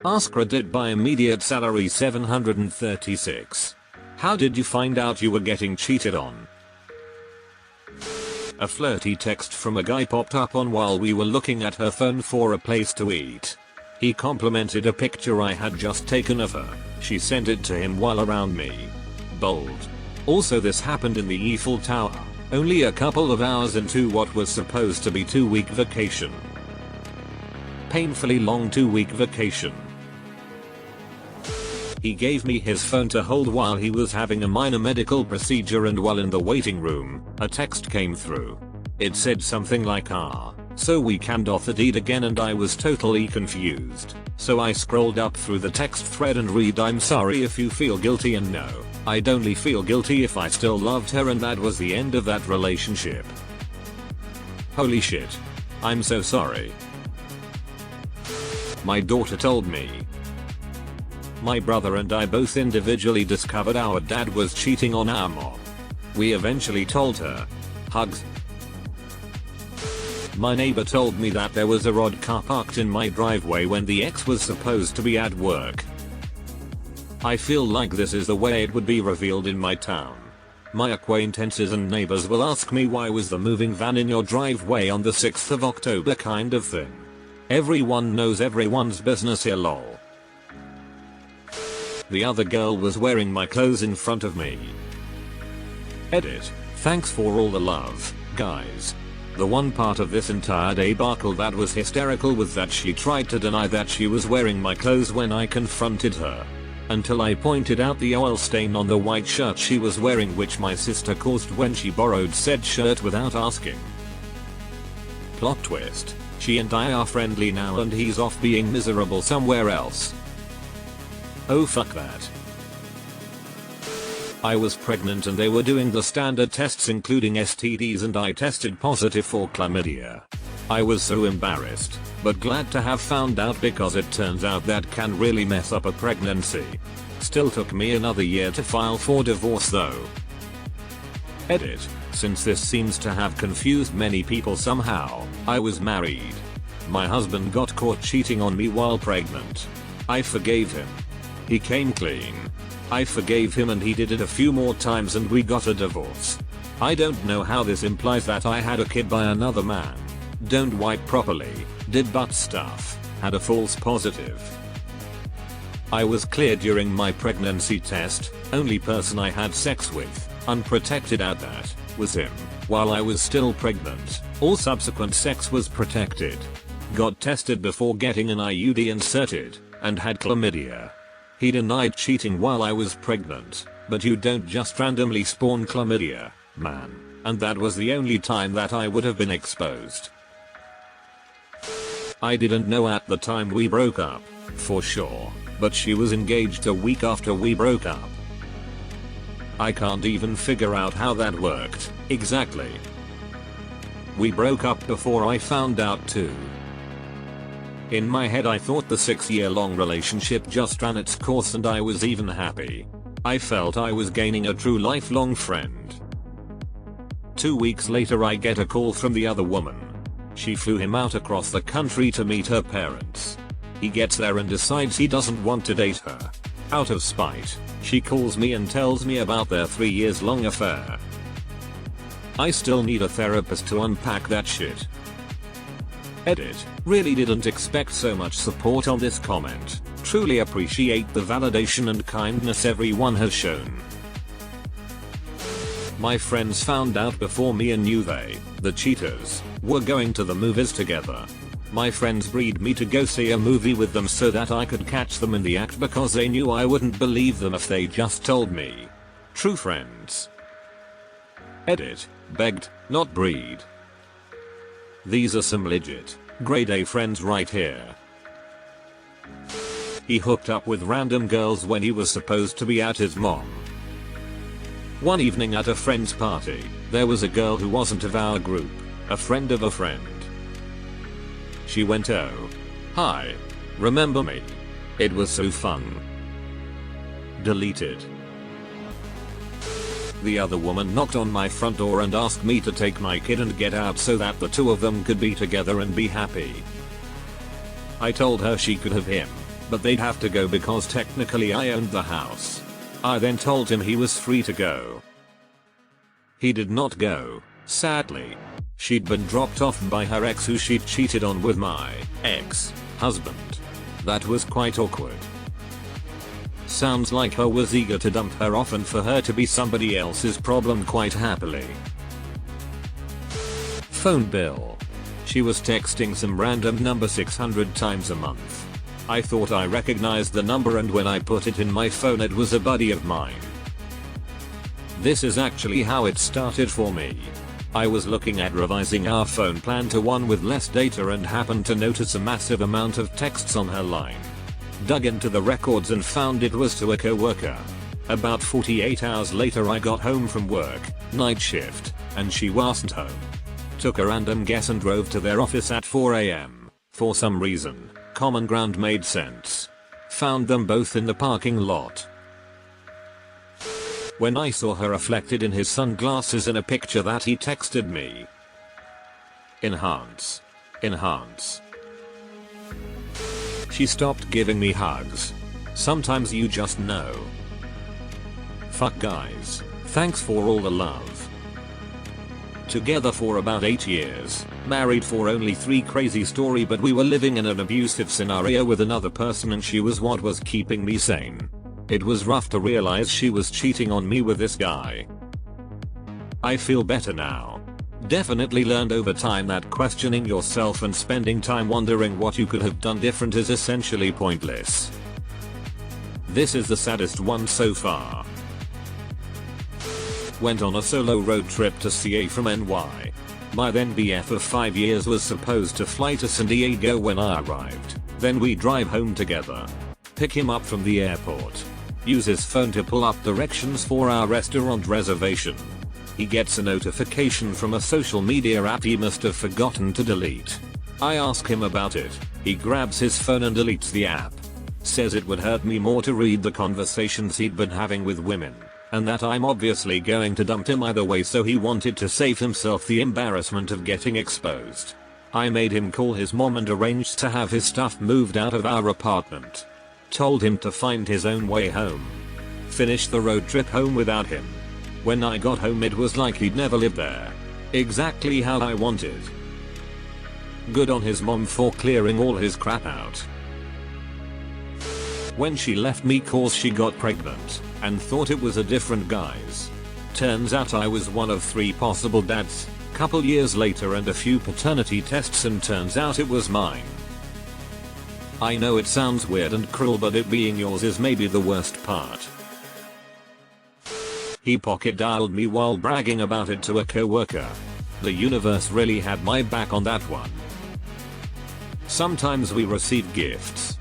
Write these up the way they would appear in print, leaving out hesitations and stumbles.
AskReddit by immediate salary 736. How did you find out you were getting cheated on? A flirty text from a guy popped up on while we were looking at her phone for a place to eat. He complimented a picture I had just taken of her. She sent it to him while around me. Bold. Also, this happened in the Eiffel Tower, only a couple of hours into what was supposed to be 2-week vacation. Painfully long 2-week vacation. He gave me his phone to hold while he was having a minor medical procedure, and while in the waiting room, a text came through. It said something like so we canned off the deed again, and I was totally confused. So I scrolled up through the text thread and read, "I'm sorry if you feel guilty, and no, I'd only feel guilty if I still loved her," and that was the end of that relationship. Holy shit. I'm so sorry. My daughter told me. My brother and I both individually discovered our dad was cheating on our mom. We eventually told her. Hugs. My neighbor told me that there was a rod car parked in my driveway when the ex was supposed to be at work. I feel like this is the way it would be revealed in my town. My acquaintances and neighbors will ask me, why was the moving van in your driveway on the 6th of October kind of thing. Everyone knows everyone's business here, lol. The other girl was wearing my clothes in front of me. Edit. Thanks for all the love, guys. The one part of this entire debacle that was hysterical was that she tried to deny that she was wearing my clothes when I confronted her. Until I pointed out the oil stain on the white shirt she was wearing, which my sister caused when she borrowed said shirt without asking. Plot twist. She and I are friendly now, and he's off being miserable somewhere else. Oh fuck that. I was pregnant and they were doing the standard tests including STDs, and I tested positive for chlamydia. I was so embarrassed, but glad to have found out, because it turns out that can really mess up a pregnancy. Still took me another year to file for divorce though. Edit. Since this seems to have confused many people somehow, I was married. My husband got caught cheating on me while pregnant. I forgave him. He came clean. I forgave him and he did it a few more times and we got a divorce. I don't know how this implies that I had a kid by another man. Don't wipe properly, did butt stuff, had a false positive. I was clear during my pregnancy test. Only person I had sex with, unprotected at that, was him, while I was still pregnant. All subsequent sex was protected. Got tested before getting an IUD inserted, and had chlamydia. He denied cheating while I was pregnant, but you don't just randomly spawn chlamydia, man. And that was the only time that I would have been exposed. I didn't know at the time we broke up, for sure, but she was engaged a week after we broke up. I can't even figure out how that worked, exactly. We broke up before I found out too. In my head I thought the 6-year-long relationship just ran its course and I was even happy. I felt I was gaining a true lifelong friend. 2 weeks later I get a call from the other woman. She flew him out across the country to meet her parents. He gets there and decides he doesn't want to date her. Out of spite, she calls me and tells me about their 3 years long affair. I still need a therapist to unpack that shit. Edit. Really didn't expect so much support on this comment. Truly appreciate the validation and kindness everyone has shown. My friends found out before me and knew they, the cheaters, were going to the movies together. My friends breed me to go see a movie with them so that I could catch them in the act, because they knew I wouldn't believe them if they just told me. True friends. Edit. Begged, not breed. These are some legit, grade A friends right here. He hooked up with random girls when he was supposed to be at his mom. One evening at a friend's party, there was a girl who wasn't of our group, a friend of a friend. She went, "Oh. Hi. Remember me? It was so fun." Deleted. The other woman knocked on my front door and asked me to take my kid and get out so that the two of them could be together and be happy. I told her she could have him. but they'd have to go because technically I owned the house. I then told him he was free to go. He did not go, sadly. She'd been dropped off by her ex who she'd cheated on with my ex-husband. That was quite awkward. Sounds like her was eager to dump her off and for her to be somebody else's problem quite happily. Phone bill. She was texting some random number 600 times a month. I thought I recognized the number, and when I put it in my phone it was a buddy of mine. This is actually how it started for me. I was looking at revising our phone plan to one with less data and happened to notice a massive amount of texts on her line. Dug into the records and found it was to a coworker. About 48 hours later I got home from work, night shift, and she wasn't home. Took a random guess and drove to their office at 4 AM. For some reason, common ground made sense. Found them both in the parking lot. When I saw her reflected in his sunglasses in a picture that he texted me. Enhance. Enhance. She stopped giving me hugs. Sometimes you just know. Fuck guys. Thanks for all the love. Together for about 8 years. Married for only 3. Crazy story, but we were living in an abusive scenario with another person and she was what was keeping me sane. It was rough to realize she was cheating on me with this guy. I feel better now. Definitely learned over time that questioning yourself and spending time wondering what you could have done different is essentially pointless. This is the saddest one so far. Went on a solo road trip to CA from NY. My then BF of 5 years was supposed to fly to San Diego when I arrived. Then we drive home together. Pick him up from the airport. Use his phone to pull up directions for our restaurant reservation. He gets a notification from a social media app he must have forgotten to delete. I ask him about it. He grabs his phone and deletes the app. Says it would hurt me more to read the conversations he'd been having with women, and that I'm obviously going to dump him either way, so he wanted to save himself the embarrassment of getting exposed. I made him call his mom and arranged to have his stuff moved out of our apartment. Told him to find his own way home. Finished the road trip home without him. When I got home it was like he'd never lived there. Exactly how I wanted. Good on his mom for clearing all his crap out. When she left me cause she got pregnant and thought it was a different guy's. Turns out I was one of 3 possible dads. Couple years later and a few paternity tests and turns out it was mine. I know it sounds weird and cruel, but it being yours is maybe the worst part. He pocket dialed me while bragging about it to a coworker. The universe really had my back on that one. Sometimes we receive gifts.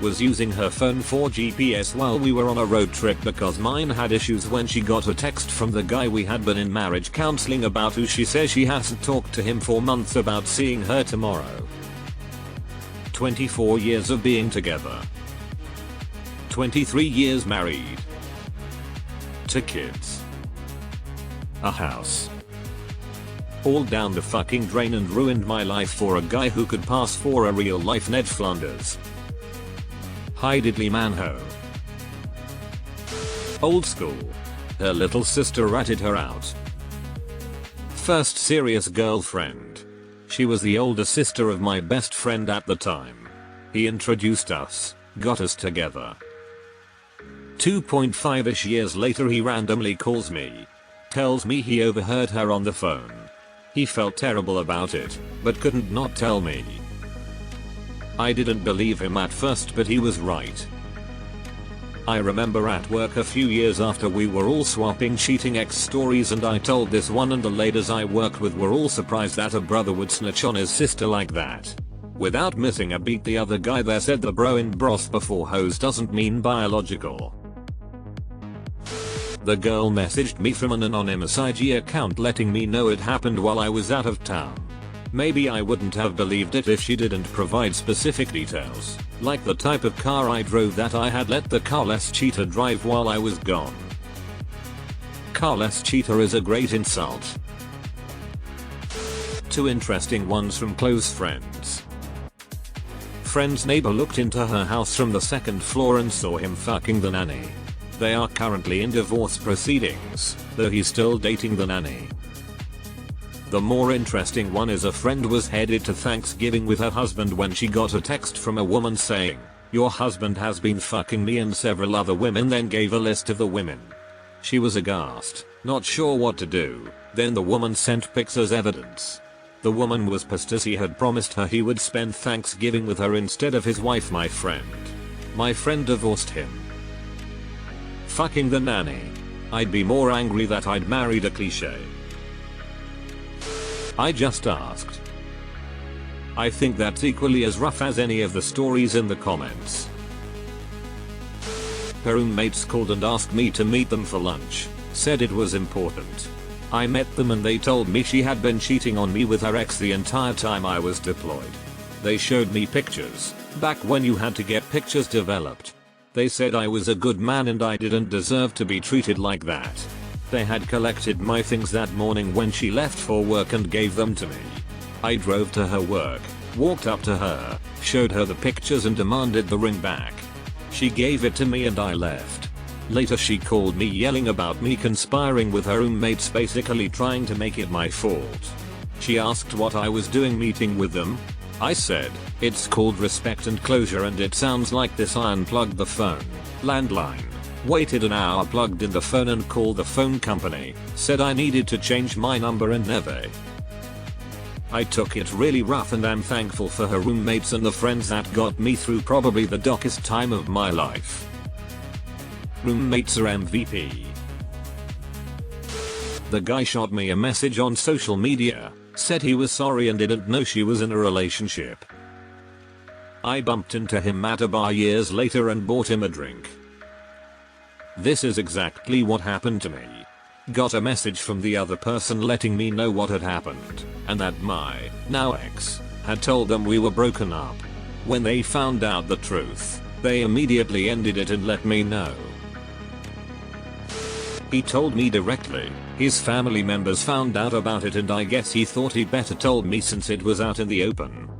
Was using her phone for GPS while we were on a road trip because mine had issues when she got a text from the guy we had been in marriage counseling about, who she says she hasn't talked to him for months about seeing her tomorrow. 24 years of being together. 23 years married. 2 kids. A house. All down the fucking drain and ruined my life for a guy who could pass for a real life Ned Flanders. Hi diddly manho. Old school. Her little sister ratted her out. First serious girlfriend. She was the older sister of my best friend at the time. He introduced us, got us together. 2.5ish years later he randomly calls me. Tells me he overheard her on the phone. He felt terrible about it, but couldn't not tell me. I didn't believe him at first, but he was right. I remember at work a few years after we were all swapping cheating ex stories, and I told this one, and the ladies I worked with were all surprised that a brother would snitch on his sister like that. Without missing a beat, the other guy there said the bro in broth before hose doesn't mean biological. The girl messaged me from an anonymous IG account letting me know it happened while I was out of town. Maybe I wouldn't have believed it if she didn't provide specific details, like the type of car I drove, that I had let the carless cheater drive while I was gone. Carless cheater is a great insult. 2 interesting ones from close friends. friend's neighbor looked into her house from the second floor and saw him fucking the nanny. They are currently in divorce proceedings, though he's still dating the nanny. The more interesting one is a friend was headed to Thanksgiving with her husband when she got a text from a woman saying, "Your husband has been fucking me and several other women," then gave a list of the women. She was aghast, not sure what to do. Then the woman sent pics as evidence. The woman was pissed as he had promised her he would spend Thanksgiving with her instead of his wife. My friend divorced him. Fucking the nanny. I'd be more angry that I'd married a cliche. I just asked. I think that's equally as rough as any of the stories in the comments. Her roommates called and asked me to meet them for lunch, said it was important. I met them and they told me she had been cheating on me with her ex the entire time I was deployed. They showed me pictures, back when you had to get pictures developed. They said I was a good man and I didn't deserve to be treated like that. They had collected my things that morning when she left for work and gave them to me. I drove to her work, walked up to her, showed her the pictures and demanded the ring back. She gave it to me and I left. Later she called me yelling about me conspiring with her roommates, basically trying to make it my fault. She asked what I was doing meeting with them. I said, "It's called respect and closure and it sounds like this." I unplugged the phone, landline, waited an hour, plugged in the phone and called the phone company, said I needed to change my number and never. I took it really rough and I'm thankful for her roommates and the friends that got me through probably the darkest time of my life. Roommates are MVP. The guy shot me a message on social media, said he was sorry and didn't know she was in a relationship. I bumped into him at a bar years later and bought him a drink. This is exactly what happened to me. Got a message from the other person letting me know what had happened, and that my now ex had told them we were broken up. When they found out the truth, they immediately ended it and let me know. He told me directly. His family members found out about it and I guess he thought he better told me since it was out in the open.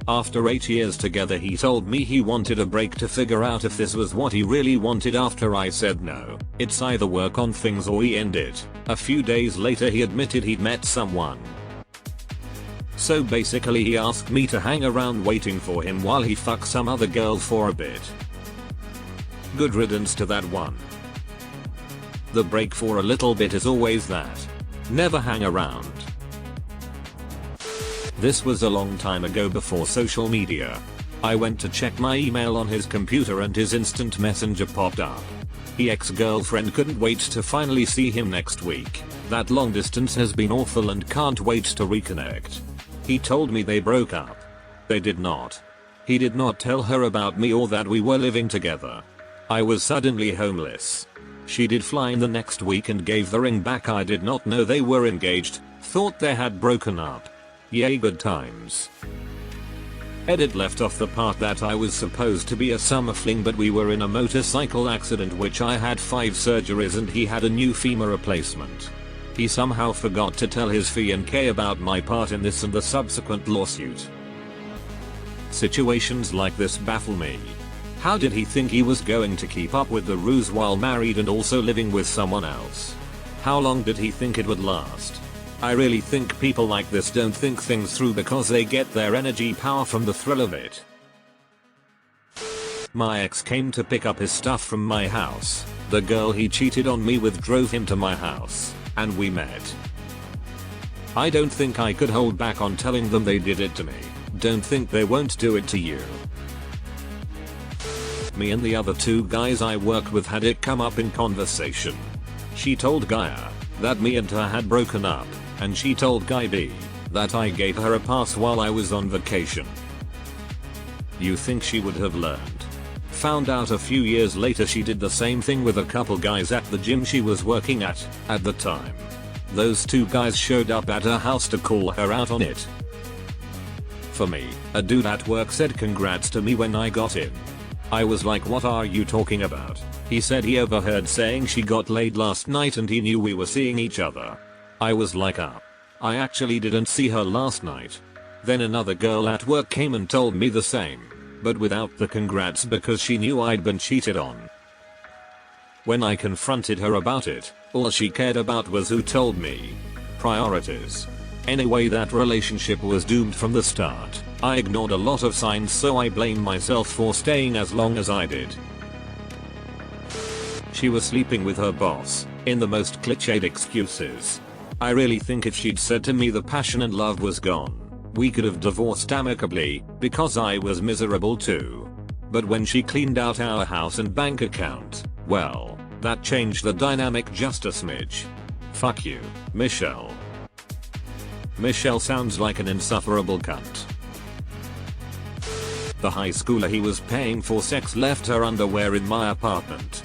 After 8 years together he told me he wanted a break to figure out if this was what he really wanted. After I said no, it's either work on things or we end it. A few days later he admitted he'd met someone. So basically he asked me to hang around waiting for him while he fucked some other girl for a bit. Good riddance to that one. The break for a little bit is always that. Never hang around. This was a long time ago before social media. I went to check my email on his computer and his instant messenger popped up. His ex-girlfriend couldn't wait to finally see him next week. That long distance has been awful and can't wait to reconnect. He told me they broke up. They did not. He did not tell her about me or that we were living together. I was suddenly homeless. She did fly in the next week and gave the ring back. I did not know they were engaged, thought they had broken up. Yay, good times. Edit left off the part that I was supposed to be a summer fling but we were in a motorcycle accident which I had 5 surgeries and he had a new femur replacement. He somehow forgot to tell his fiancée about my part in this and the subsequent lawsuit. Situations like this baffle me. How did he think he was going to keep up with the ruse while married and also living with someone else? How long did he think it would last? I really think people like this don't think things through because they get their energy power from the thrill of it. My ex came to pick up his stuff from my house. The girl he cheated on me with drove him to my house, and we met. I don't think I could hold back on telling them they did it to me. Don't think they won't do it to you. Me and the other 2 guys I work with had it come up in conversation. She told Guy A that me and her had broken up, and she told Guy B that I gave her a pass while I was on vacation. You think she would have learned? Found out a few years later she did the same thing with a couple guys at the gym she was working at the time. Those 2 guys showed up at her house to call her out on it. For me, a dude at work said congrats to me when I got in. I was like, what are you talking about? He said he overheard saying she got laid last night and he knew we were seeing each other. I was like, I actually didn't see her last night. Then another girl at work came and told me the same, but without the congrats because she knew I'd been cheated on. When I confronted her about it, all she cared about was who told me. Priorities. Anyway, that relationship was doomed from the start. I ignored a lot of signs, so I blame myself for staying as long as I did. She was sleeping with her boss, in the most cliched excuses. I really think if she'd said to me the passion and love was gone, we could have divorced amicably, because I was miserable too. But when she cleaned out our house and bank account, well, that changed the dynamic just a smidge. Fuck you, Michelle. Michelle sounds like an insufferable cunt. The high schooler he was paying for sex left her underwear in my apartment.